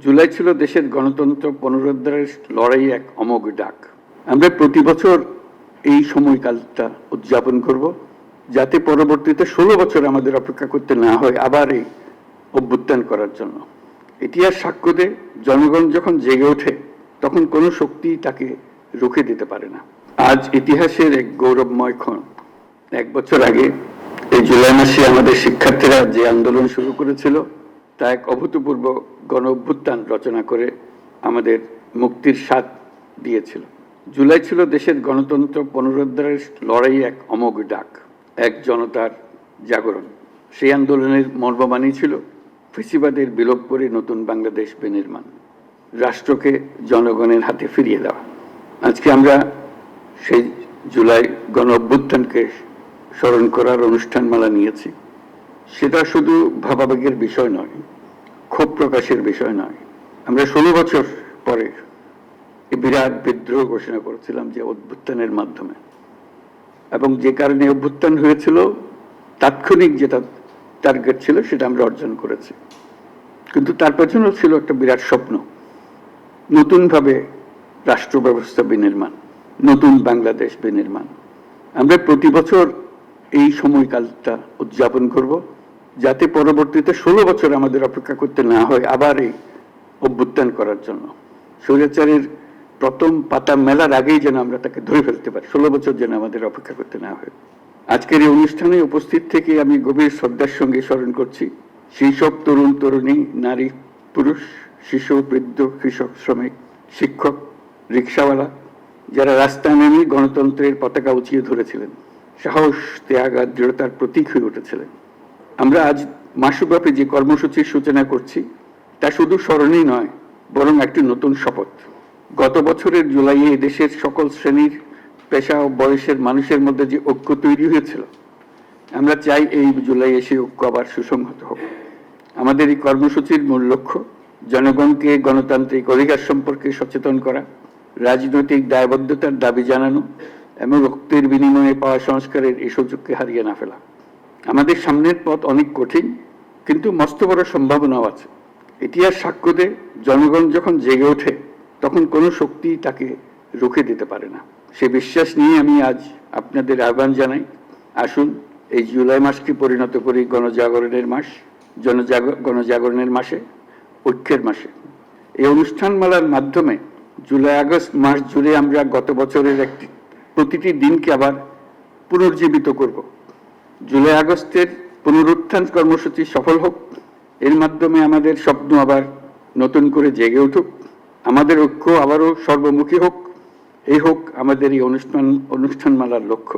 জুলাই ছিল দেশের গণতন্ত্র পুনরুদ্ধারের লড়াই এক অমোঘ ডাক। আমরা প্রতি বছর এই সময়কালটা উদযাপন করব, যাতে পরবর্তীতে 16 বছর আমাদের অপেক্ষা করতে না হয় আবার এই অভ্যুত্থান করার জন্য। ইতিহাস সাক্ষ্য দেয়, জনগণ যখন জেগে ওঠে তখন কোনো শক্তি তাকে রুখে দিতে পারে না। আজ ইতিহাসের এক গৌরবময় ক্ষণ। 1 বছর আগে এই জুলাই মাসে আমাদের শিক্ষার্থীরা যে আন্দোলন শুরু করেছিল তা এক অভূতপূর্ব গণ অভ্যুত্থান রচনা করে আমাদের মুক্তির স্বাদ দিয়েছিল। জুলাই ছিল দেশের গণতন্ত্র পুনরুদ্ধারের লড়াই এক অমোঘ ডাক, এক জনতার জাগরণ। সেই আন্দোলনের মর্মবাণী ছিল ফ্যাসিবাদের বিলোপ করে নতুন বাংলাদেশ বিনির্মাণ, রাষ্ট্রকে জনগণের হাতে ফিরিয়ে দেওয়া। আজকে আমরা সেই জুলাই গণ অভ্যুত্থানকে স্মরণ করার অনুষ্ঠানমালা নিয়েছি। সেটা শুধু ভাবাবেগের বিষয় নয়, ক্ষোভ প্রকাশের বিষয় নয়। আমরা 16 বছর পরে বিরাট বিদ্রোহ ঘোষণা করেছিলাম যে অভ্যুত্থানের মাধ্যমে, এবং যে কারণে অভ্যুত্থান হয়েছিল তাৎক্ষণিক যেটা টার্গেট ছিল সেটা আমরা অর্জন করেছি। কিন্তু তার পেছনেও ছিল একটা বিরাট স্বপ্ন, নতুনভাবে রাষ্ট্র ব্যবস্থা বিনির্মাণ, নতুন বাংলাদেশ বিনির্মাণ। আমরা প্রতি বছর এই সময়কালটা উদযাপন করব, যাতে পরবর্তীতে 16 বছর আমাদের অপেক্ষা করতে না হয় আবার এই অভ্যুত্থান করার জন্য। স্বৈরাচারের প্রথম পাতা মেলার আগেই যেন আমরা তাকে ধরে ফেলতে পারি, 16 বছর যেন আমাদের অপেক্ষা করতে না হয়। আজকের এই অনুষ্ঠানে উপস্থিত থেকে আমি গভীর শ্রদ্ধার সঙ্গে স্মরণ করছি সেই সব তরুণ তরুণী, নারী পুরুষ, শিশু, বৃদ্ধ, কৃষক, শ্রমিক, শিক্ষক, রিক্সাওয়ালা, যারা রাস্তায় নেমে গণতন্ত্রের পতাকা উঁচিয়ে ধরেছিলেন, সাহস, ত্যাগ আর দৃঢ়তার প্রতীক হয়ে উঠেছিলেন। আমরা আজ মাসব্যাপী যে কর্মসূচির সূচনা করছি তা শুধু স্মরণই নয়, বরং একটি নতুন শপথ। গত বছরের জুলাইয়ে দেশের সকল শ্রেণীর, পেশা ও বয়সের মানুষের মধ্যে যে ঐক্য তৈরি হয়েছিল, আমরা চাই এই জুলাইয়ে সেই ঐক্য আবার সুসংহত হোক। আমাদের এই কর্মসূচির মূল লক্ষ্য জনগণকে গণতান্ত্রিক অধিকার সম্পর্কে সচেতন করা, রাজনৈতিক দায়বদ্ধতার দাবি জানানো এবং রক্তের বিনিময়ে পাওয়া সংস্কারের এই সুযোগকে হারিয়ে না ফেলা। আমাদের সামনের পথ অনেক কঠিন, কিন্তু মস্ত বড় সম্ভাবনাও আছে। ইতিহাস সাক্ষ্য দেয়, জনগণ যখন জেগে ওঠে তখন কোনো শক্তি তাকে রুখে দিতে পারে না। সে বিশ্বাস নিয়ে আমি আজ আপনাদের আহ্বান জানাই, আসুন এই জুলাই মাসকে পরিণত করি গণজাগরণের মাস, গণজাগরণের মাসে, ঐক্যের মাসে। এই অনুষ্ঠানমালার মাধ্যমে জুলাই আগস্ট মাস জুড়ে আমরা গত বছরের প্রতিটি দিনকে আবার পুনর্জীবিত করব। জুলাই আগস্টের পুনরুত্থান কর্মসূচি সফল হোক, এর মাধ্যমে আমাদের স্বপ্ন আবার নতুন করে জেগে উঠুক, আমাদের ঐক্য আবারও সর্বমুখী হোক। এই হোক আমাদের এই অনুষ্ঠানমালার লক্ষ্য।